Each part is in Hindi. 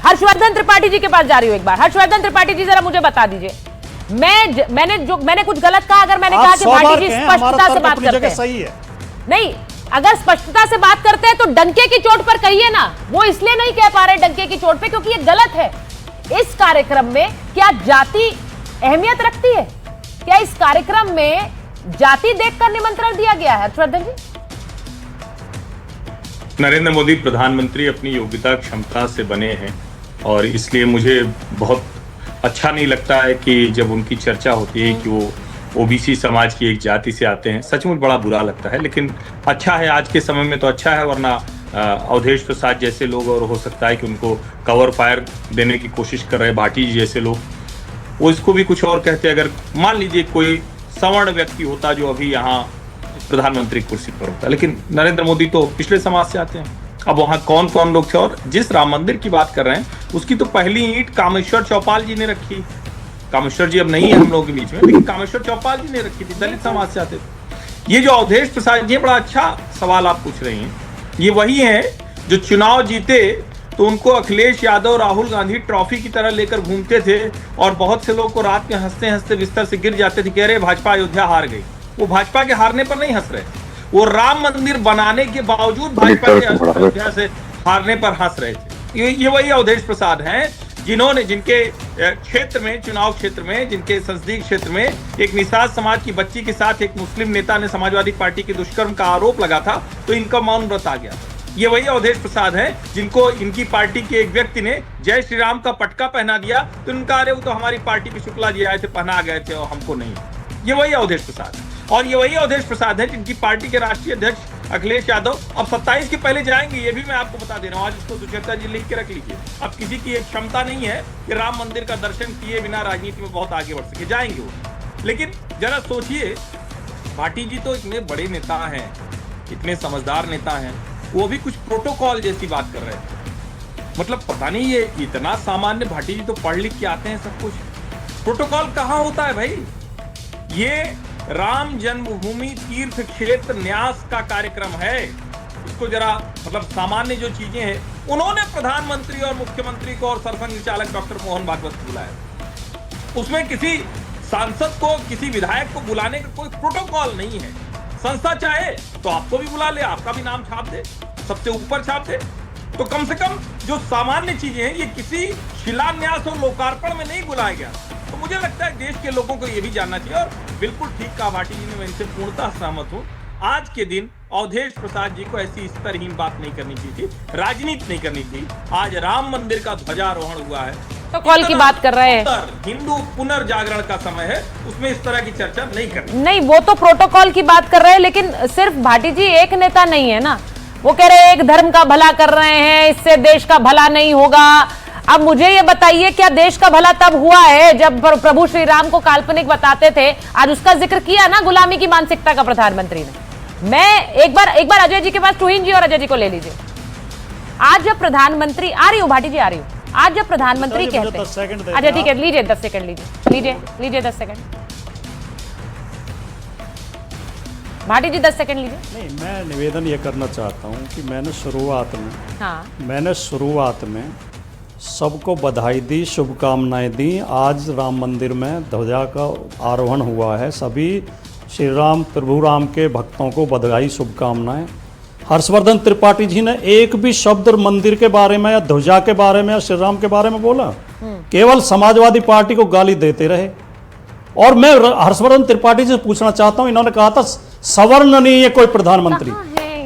हर्षवर्धन त्रिपाठी जी के पास जा रही हूं एक बार। हर्षवर्धन त्रिपाठी जी जरा मुझे बता दीजिए, मैंने कुछ गलत कहा? अगर मैंने कहा कि भाटी जी स्पष्टता से बात करते हैं, सही है नहीं, अगर स्पष्टता से बात करते हैं तो डंके की चोट पर कहिए ना। वो इसलिए नहीं कह पा रहे डंके की चोट पे क्योंकि ये गलत है। इस कार्यक्रम में क्या जाति अहमियत रखती है? क्या इस कार्यक्रम में जाति देखकर निमंत्रण दिया गया है? हर्षवर्धन जी, नरेंद्र मोदी प्रधानमंत्री अपनी योग्यता क्षमता से बने हैं और इसलिए मुझे बहुत अच्छा नहीं लगता है कि जब उनकी चर्चा होती है कि वो ओबीसी समाज की एक जाति से आते हैं। सचमुच बड़ा बुरा लगता है, लेकिन अच्छा है, आज के समय में तो अच्छा है, वरना अवधेश प्रसाद जैसे लोग, और हो सकता है कि उनको कवर फायर देने की कोशिश कर रहे भाटी जी जैसे लोग, वो इसको भी कुछ और कहते। अगर मान लीजिए कोई सवर्ण व्यक्ति होता जो अभी यहाँ प्रधानमंत्री कुर्सी पर होता, लेकिन नरेंद्र मोदी तो पिछले समाज से आते हैं। अब वहां कौन कौन लोग थे, और जिस राम मंदिर की बात कर रहे हैं उसकी तो पहली ईंट कामेश्वर चौपाल जी ने रखी। कामेश्वर जी अब नहीं है हम लोगों के बीच में, लेकिन कामेश्वर चौपाल जी ने रखी थी, दलित समाज से आते थे। ये जो अवधेश प्रसाद जी, बड़ा अच्छा सवाल आप पूछ रही हैं। ये वही है जो चुनाव जीते तो उनको अखिलेश यादव, राहुल गांधी ट्रॉफी की तरह लेकर घूमते थे और बहुत से लोग को रात में हंसते हंसते बिस्तर से गिर जाते थे कि अरे भाजपा अयोध्या हार गई। वो भाजपा के हारने पर नहीं हंस रहे, वो राम मंदिर बनाने के बावजूद भाजपा के अयोध्या से हारने पर हंस रहे थे। ये वही अवधेश प्रसाद हैं जिन्होंने, जिनके क्षेत्र में, चुनाव क्षेत्र में, जिनके संसदीय क्षेत्र में एक निषाद समाज की बच्ची के साथ एक मुस्लिम नेता ने समाजवादी पार्टी के दुष्कर्म का आरोप लगा था तो इनका मौन व्रत आ गया। ये वही अवधेश प्रसाद हैं जिनको इनकी पार्टी के एक व्यक्ति ने जय श्री राम का पटका पहना दिया तो इनका अरे वो तो हमारी पार्टी के शुक्ला जी आए थे, पहना गए थे और हमको नहीं। ये वही अवधेश प्रसाद है। और ये वही अवधेश प्रसाद है जिनकी पार्टी के राष्ट्रीय अध्यक्ष अखिलेश यादव अब 27 के पहले जाएंगे, ये भी मैं आपको बता दे रहा हूँ। आज इसको सुचेता जी लिख के रख लीजिए। अब किसी की एक क्षमता नहीं है कि राम मंदिर का दर्शन किए बिना राजनीति में बहुत आगे बढ़ सके, जाएंगे वो। लेकिन जरा सोचिए, भाटी जी तो इतने बड़े नेता हैं, इतने समझदार नेता हैं, वो भी कुछ प्रोटोकॉल जैसी बात कर रहे थे। मतलब पता नहीं ये इतना सामान्य, भाटी जी तो पढ़ लिख के आते हैं सब कुछ। प्रोटोकॉल कहाँ होता है भाई? ये राम जन्मभूमि तीर्थ क्षेत्र न्यास का कार्यक्रम है। इसको जरा, मतलब सामान्य जो चीजें हैं, उन्होंने प्रधानमंत्री और मुख्यमंत्री को और सरसंघ चालक डॉक्टर मोहन भागवत को बुलाया। उसमें किसी सांसद को, किसी विधायक को बुलाने का कोई प्रोटोकॉल नहीं है। संस्था चाहे तो आपको भी बुला ले, आपका भी नाम छाप दे, सबसे ऊपर छाप दे। तो कम से कम जो सामान्य चीजें हैं, ये किसी शिलान्यास और लोकार्पण में नहीं बुलाया गया। तो मुझे लगता है देश के लोगों को ये भी जानना चाहिए। और बिल्कुल ठीक कहा भाटी जी ने, मैं इनसे पूर्णतः सहमत हूँ। आज के दिन अवधेश प्रसाद जी को ऐसी स्तरहीन बात नहीं करनी चाहिए थी, राजनीति नहीं करनी थी। आज राम मंदिर का ध्वजारोहण हुआ है, प्रोटोकॉल की बात कर रहे हैं, हिंदू पुनर्जागरण का समय है, उसमें इस तरह की चर्चा नहीं करनी। नहीं, वो तो प्रोटोकॉल की बात कर रहे हैं, लेकिन सिर्फ भाटी जी एक नेता नहीं है ना। वो कह रहे हैं एक धर्म का भला कर रहे हैं, इससे देश का भला नहीं होगा। अब मुझे ये बताइए, क्या देश का भला तब हुआ है जब प्रभु श्री राम को काल्पनिक बताते थे? आज उसका जिक्र किया ना, गुलामी की मानसिकता का प्रधानमंत्री ने। मैं एक बार अजय जी के पास, तुहिन जी और अजय जी को ले लीजिए। आज जब प्रधानमंत्री, आ रही हूँ भाटी जी, आ रही हूँ। आज जब प्रधानमंत्री कहते हैं, अच्छा ठीक है, लीजिए 10 सेकंड, लीजिए 10 सेकंड भाटी जी, 10 सेकंड लीजिए। नहीं, मैं निवेदन ये करना चाहता हूँ कि मैंने शुरुआत में सबको बधाई दी, शुभकामनाएं दी। आज राम मंदिर में ध्वजा का आरोहण हुआ है। सभी श्री राम, प्रभु राम के भक्तों को बधाई, शुभकामनाएं। हर्षवर्धन त्रिपाठी जी ने एक भी शब्द मंदिर के बारे में या ध्वजा के बारे में या श्री राम के बारे में बोला, केवल समाजवादी पार्टी को गाली देते रहे। और मैं हर्षवर्धन त्रिपाठी से पूछना चाहता हूं, इन्होंने कहा था सवर्ण नहीं है कोई प्रधानमंत्री।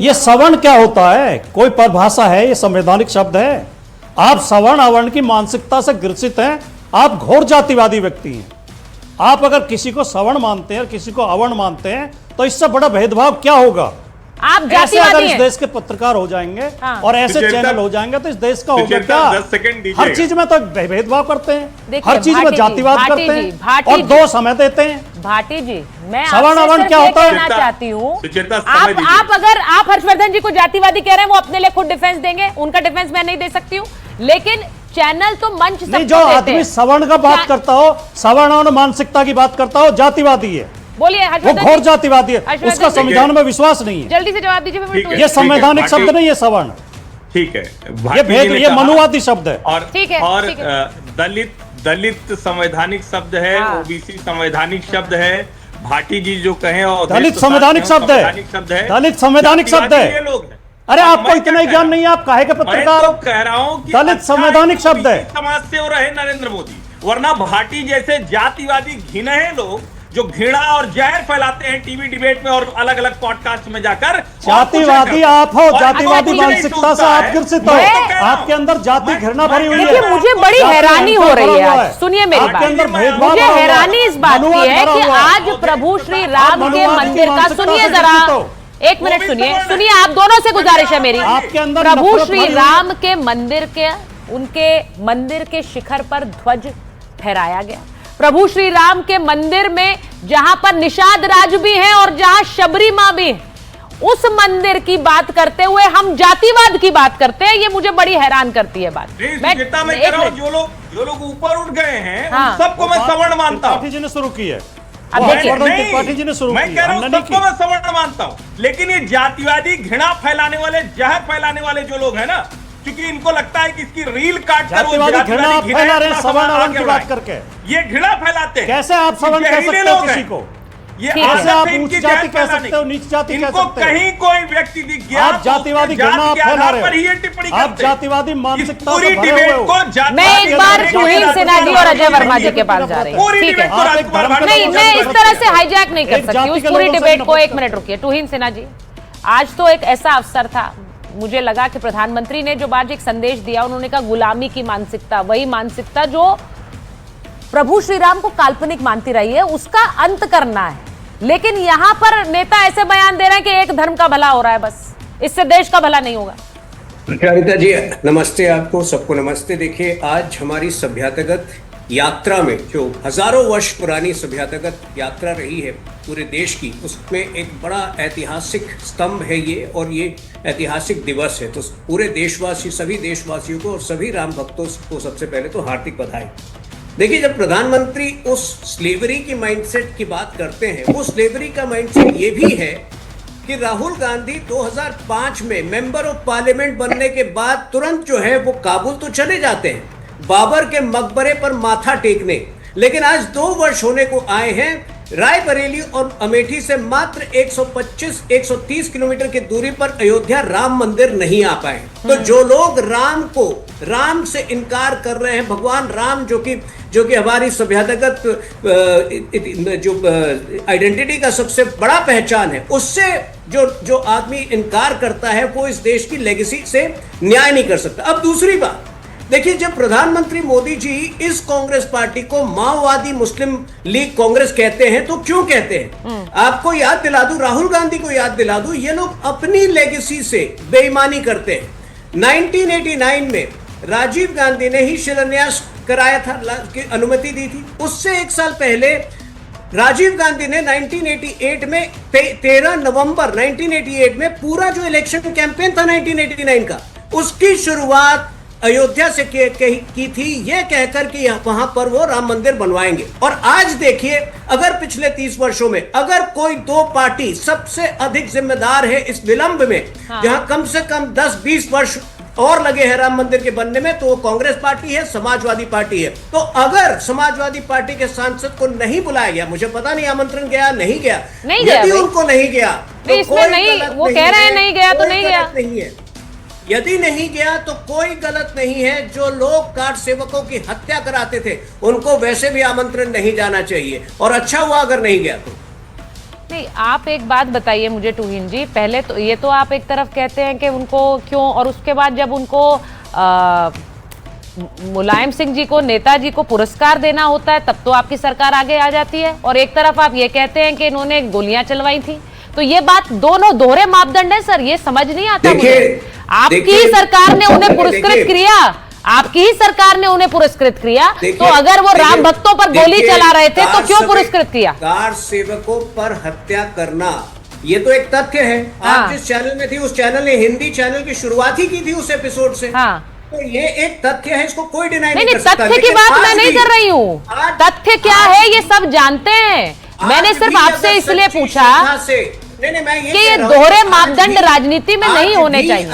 ये सवर्ण क्या होता है? कोई परिभाषा है? ये संवैधानिक शब्द है? आप सवर्ण अवर्ण की मानसिकता से ग्रसित हैं। आप घोर जातिवादी व्यक्ति हैं। आप अगर किसी को सवर्ण मानते हैं और किसी को अवर्ण मानते हैं तो इससे बड़ा भेदभाव क्या होगा? आप ऐसे अगर इस देश के पत्रकार हो जाएंगे और ऐसे चैनल हो जाएंगे तो इस देश का होगा क्या? हर चीज में तो भेदभाव करते हैं, हर चीज में जातिवाद करते हैं और दो समय देते हैं। भाटी जी, मैं सवर्ण अवर्ण क्या होता है कहना चाहती हूँ, आप अगर आप हर्षवर्धन जी को जातिवादी कह रहे हैं, वो अपने लिए खुद डिफेंस देंगे, उनका डिफेंस मैं नहीं दे सकती हूँ। लेकिन चैनल तो मंच नहीं, जो आदमी सवर्ण का बात करता हो, सवर्ण और मानसिकता की बात करता हो, जातिवादी है। बोलिए, वो घोर जातिवादी है, उसका संविधान में विश्वास नहीं है। जल्दी से जवाब दीजिए। ये संवैधानिक शब्द नहीं है सवर्ण। ठीक है, ये भेद, जी ने ये कहा, मनुवादी शब्द है। और ठीक है, और ठीक है। दलित संवैधानिक शब्द है, हाँ। ओबीसी संवैधानिक शब्द है। भाटी जी जो कहें और दलित संवैधानिक शब्द है, दलित संवैधानिक शब्द है। ये लोग हैं। अरे और आपको मैं इतना क्या ही कह ज्ञान रहा नहीं है, आप काहे के हूं? पत्रकार? मैं तो कह रहा हूं कि दलित अच्छा संवैधानिक शब्द है। ओबीसी समाज से हो रहे नरेंद्र मोदी, वरना भाटी जैसे जातिवादी घिनहे लोग जो घृणा और जहर फैलाते हैं टीवी डिबेट में और अलग अलग पॉडकास्ट में जाकर। जातिवादी आप हो, और जातिवादी मुझे नहीं मानसिकता से सूझता आप है। ग्रसित हो, मैं तो कह रहा हूं, आपके अंदर जाति मैं- घृणा भरी हुई मैं- है। देखिए, मुझे बड़ी जाति हैरानी हो अहंकार रही भरा है हुआ आज। सुनिए मेरी आपके बात, अंदर भेदभाव मुझे भरा हुआ है। हैरानी इस बात की मनुवाद है भरा कि हुआ है। आज प्रभु श्री राम के मनुवाद की मंदिर का, मानसिकता सुनिए से जरा, ग्रसित हो। एक मिनट सुनिए, आप दोनों से गुजारिश है मेरी। आपके अंदर प्रभु नफरत श्री भरी हुई है। राम के मंदिर के, उनके मंदिर के शिखर पर ध्वज फहराया गया। प्रभु श्री राम के मंदिर में जहां पर निषाद राज भी हैं और जहां शबरी मां भी है, उस मंदिर की बात करते हुए हम जातिवाद की बात करते हैं। ये मुझे बड़ी हैरान करती है बात। मैं कह रहा हूं, जो लोग ऊपर उठ गए हैं हाँ। उन सबको मैं सवर्ण मानता हूं। त्रिपाठी जी ने शुरू की है, अब वो देखिए, हर्षवर्धन त्रिपाठी जी ने शुरू मैं की कह रहा हूं हमने नहीं सबको की। मैं सवर्ण मानता हूं, लेकिन ये जातिवादी घृणा फैलाने वाले, जहर फैलाने वाले जो लोग हैं ना, क्योंकि इनको लगता है कि इसकी रील काट कर वो जातिवादी घृणा आप फैला रहे हैं सवर्ण अवर्ण की बात आगे करके। ये घृणा फैलाते हैं। कैसे आप सवर्ण कह जहरीले सकते हो लोग किसी हैं। को? ये ठीक है। आदत कैसे आप है ऊंच इनकी जाति जहर कह फैलाने सकते हो, की। नीच जाति कह इनको सकते हो? कहीं कोई व्यक्ति दिख गया आप तो जातिवादी उसके घृणा आप जाति के फैला आधार रहे पर ही ये हो। टिप्पणी आप करते हैं। जातिवादी इस मानसिकता पूरी से भरे डिबेट हुए को हो। जातिवादी मैं एक बार घृणा तुहिन के सिन्हा जी और अजय वर्मा जी के पास पूरी जा रही पूरी हूँ। ठीक है, डिबेट को आप एक राजकुमार धर्म का भाटी नहीं, लोग मैं कर इस सकते तरह हैं। से हाईजैक नहीं कर एक सकती जाति उस के पूरी लोगों से डिबेट को। नफरत एक मिनट रुकिए, तुहिन सिन्हा जी, आज तो एक ऐसा अवसर था, मुझे लगा कि प्रधानमंत्री ने जो आज एक संदेश दिया, उन्होंने कहा गुलामी की मानसिकता, वही मानसिकता जो प्रभु श्री राम को काल्पनिक मानती रही है, उसका अंत करना है। लेकिन यहां पर नेता ऐसे बयान दे रहे हैं कि एक धर्म का भला हो रहा है, बस इससे देश का भला नहीं होगा। अनिता जी नमस्ते, आपको सबको नमस्ते। देखिए, आज हमारी सभ्यतागत यात्रा में जो हजारों वर्ष पुरानी सभ्यतागत यात्रा रही है पूरे देश की, उसमें एक बड़ा ऐतिहासिक स्तंभ है ये, और ये ऐतिहासिक दिवस है। तो पूरे देशवासी, सभी देशवासियों को और सभी राम भक्तों को सबसे पहले तो हार्दिक बधाई। देखिए, जब प्रधानमंत्री उस स्लेवरी की माइंडसेट की बात करते हैं, वो स्लेवरी का माइंडसेट ये भी है कि राहुल गांधी 2005 में मेंबर ऑफ पार्लियामेंट बनने के बाद तुरंत जो है वो काबुल तो चले जाते हैं बाबर के मकबरे पर माथा टेकने, लेकिन आज 2 वर्ष होने को आए हैं, रायबरेली और अमेठी से मात्र 125-130 किलोमीटर की दूरी पर अयोध्या राम मंदिर नहीं आ पाए। तो जो लोग राम से इनकार कर रहे हैं, भगवान राम जो कि हमारी सभ्यतागत जो आइडेंटिटी का सबसे बड़ा पहचान है, उससे जो आदमी इनकार करता है वो इस देश की लेगेसी से न्याय नहीं कर सकता। अब दूसरी बात देखिए, जब प्रधानमंत्री मोदी जी इस कांग्रेस पार्टी को माओवादी मुस्लिम लीग कांग्रेस कहते हैं, तो क्यों कहते हैं? आपको याद दिला दूं, राहुल गांधी को याद दिला दूं, ये लोग अपनी लेगेसी से बेईमानी करते हैं। 1989 में राजीव गांधी ने ही शिलान्यास कराया था, की अनुमति दी थी। उससे 1 साल पहले राजीव गांधी ने 1988 में 13 नवंबर 1988 में पूरा जो इलेक्शन कैंपेन था 1989 का, उसकी शुरुआत अयोध्या से की थी, ये कहकर कि वहां पर वो राम मंदिर बनवाएंगे। और आज देखिए, अगर पिछले 30 वर्षों में अगर कोई 2 पार्टी सबसे अधिक जिम्मेदार है इस विलंब में, जहां कम से कम 10-20 वर्ष और लगे हैं राम मंदिर के बनने में, तो वो कांग्रेस पार्टी है, समाजवादी पार्टी है। तो अगर समाजवादी पार्टी के सांसद को नहीं बुलाया गया, मुझे पता नहीं आमंत्रण गया नहीं गया, यदि उनको नहीं गया तो इसमें नहीं, वो कह रहे हैं नहीं गया तो नहीं गया, नहीं है। यदि नहीं गया तो कोई गलत नहीं है। जो लोग कार्ड सेवकों की हत्या कराते थे, उनको वैसे भी आमंत्रण नहीं जाना चाहिए, और अच्छा हुआ अगर नहीं गया तो। नहीं, आप एक बात बताइए मुझे तुहिन जी, पहले तो ये तो आप एक तरफ कहते हैं कि उनको क्यों, और उसके बाद जब उनको मुलायम सिंह जी को, नेताजी को पुरस्कार देना होता है, तब तो आपकी सरकार आगे आ जाती है, और एक तरफ आप ये कहते हैं कि इन्होंने गोलियां चलवाई थी। तो ये बात, दोनों दोहरे मापदंड है सर, ये समझ नहीं आता मुझे। आपकी ही सरकार ने उन्हें पुरस्कृत किया, आपकी ही सरकार ने उन्हें पुरस्कृत किया, तो अगर वो राम भक्तों पर गोली चला रहे थे तो क्यों पुरस्कृत किया? कार सेवकों पर हत्या करना, ये तो एक तथ्य है। आप जिस चैनल में थी, उस चैनल ने हिंदी चैनल की शुरुआत ही की थी उस एपिसोड से। तो ये एक तथ्य है, इसको कोई डिनाई नहीं कर सकता। तथ्य की बात मैं नहीं कर रही हूँ, तथ्य क्या है ये सब जानते हैं। मैंने सिर्फ आपसे इसलिए पूछा नहीं, मैं कि ये दोहरे मापदंड राजनीति में नहीं होने चाहिए।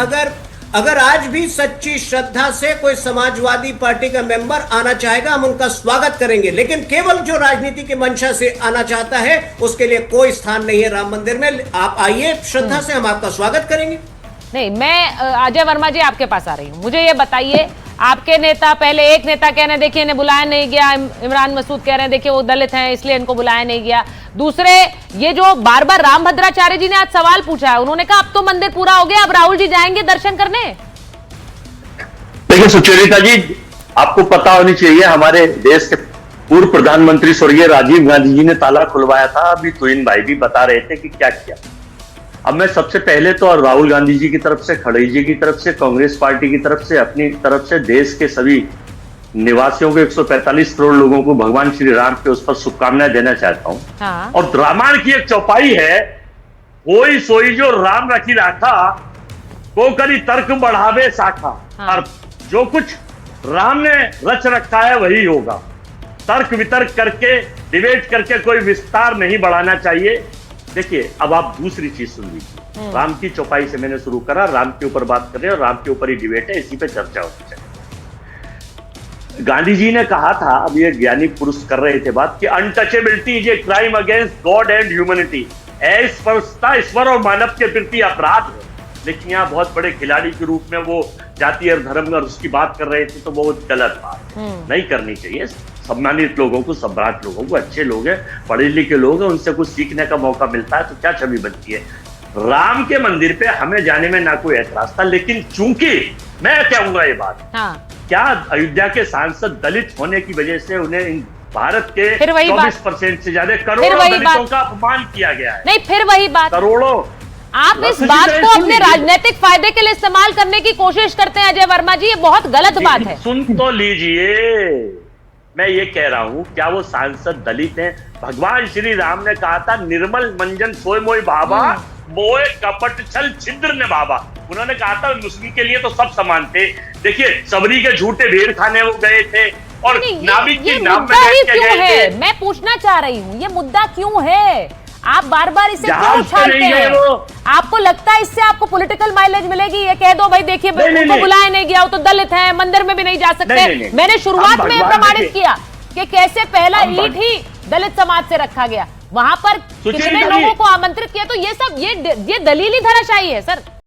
अगर आज भी सच्ची श्रद्धा से कोई समाजवादी पार्टी का मेंबर आना चाहेगा, हम उनका स्वागत करेंगे, लेकिन केवल जो राजनीति की मंशा से आना चाहता है उसके लिए कोई स्थान नहीं है राम मंदिर में। आप आइए श्रद्धा से, हम आपका स्वागत करेंगे। नहीं, मैं अजय वर्मा जी आपके पास आ रही हूँ। मुझे ये बताइए, आपके नेता, पहले एक नेता कह रहे हैं देखिए इन्हें बुलाया नहीं गया, इमरान मसूद कह रहे हैं देखिए वो दलित हैं इसलिए इनको बुलाया नहीं गया। दूसरे, ये जो बार बार रामभद्राचार्य जी ने आज सवाल पूछा है, उन्होंने कहा अब तो मंदिर पूरा हो गया, अब राहुल जी जाएंगे दर्शन करने। देखिए सुचरिता जी, आपको पता होनी चाहिए हमारे देश के पूर्व प्रधानमंत्री स्वर्गीय राजीव गांधी जी ने ताला खुलवाया था। अभी तुहिन भाई भी बता रहे थे कि क्या किया। अब मैं सबसे पहले तो राहुल गांधी जी की तरफ से, खड़गे जी की तरफ से, कांग्रेस पार्टी की तरफ से, अपनी तरफ से देश के सभी निवासियों को 145 करोड़ लोगों को भगवान श्री राम के उस पर शुभकामनाएं देना चाहता हूं। हाँ। और रामायण की एक चौपाई है, कोई सोई जो राम रखी राखा, को करी तर्क बढ़ावे शाखा। हाँ। और जो कुछ राम ने रच रखा है वही होगा। तर्क वितर्क करके, डिबेट करके कोई विस्तार नहीं बढ़ाना चाहिए। देखिए, अब आप दूसरी चीज सुन लीजिए। राम की चौपाई से मैंने शुरू करा, राम के ऊपर बात कर रहे हैं और राम के ऊपर ही डिबेट है, इसी पे चर्चा होनी चाहिए। गांधी जी ने कहा था, अब ये ज्ञानी पुरुष कर रहे थे बात, कि untouchability is a crime against God and humanity. अस्पृश्यता ईश्वर और मानव के प्रति अपराध है। लेकिन यहाँ बहुत बड़े खिलाड़ी के रूप में वो जाति और धर्म और उसकी बात कर रहे थे, तो वो गलत बात है, नहीं करनी चाहिए। सम्मानित लोगों को, सम्राट लोगों को, अच्छे लोग हैं, पढ़े लिखे लोग हैं, उनसे कुछ सीखने का मौका मिलता है तो क्या छवि बनती है। राम के मंदिर पे हमें जाने में ना कोई ऐतराज था, लेकिन चूंकि मैं कहूंगा ये बात, हाँ। क्या अयोध्या के सांसद दलित होने की वजह से उन्हें भारत के 24% से ज्यादा करोड़ों दलितों का अपमान किया गया है। नहीं, फिर वही बात, करोड़ों। आप इस बात को अपने राजनीतिक फायदे के लिए इस्तेमाल करने की कोशिश करते हैं अजय वर्मा जी, ये बहुत गलत बात है। सुन तो लीजिए, मैं ये कह रहा हूं, क्या वो सांसद दलित हैं? भगवान श्री राम ने कहा था, निर्मल मंजन सोय मोय भावा, मोय कपट छल छिद्र ने भावा। उन्होंने कहा था मुस्लिम के लिए तो सब समान थे। देखिए, सबरी के झूठे भेड़ खाने वो गए थे और नाविक के नाम में क्यों है, मैं पूछना चाह रही हूँ, ये मुद्दा क्यों है? आप बार बार इसे क्यों उछालते हैं? आपको लगता है इससे आपको पॉलिटिकल माइलेज मिलेगी? ये कह दो भाई देखिए उनको बुलाया नहीं गया, वो तो दलित है, मंदिर में भी नहीं जा सकते। मैंने शुरुआत में प्रमाणित किया कि कैसे पहला ईंट ही दलित समाज से रखा गया, वहां पर कितने लोगों को आमंत्रित किया। तो ये सब ये दलीली धराशायी है सर।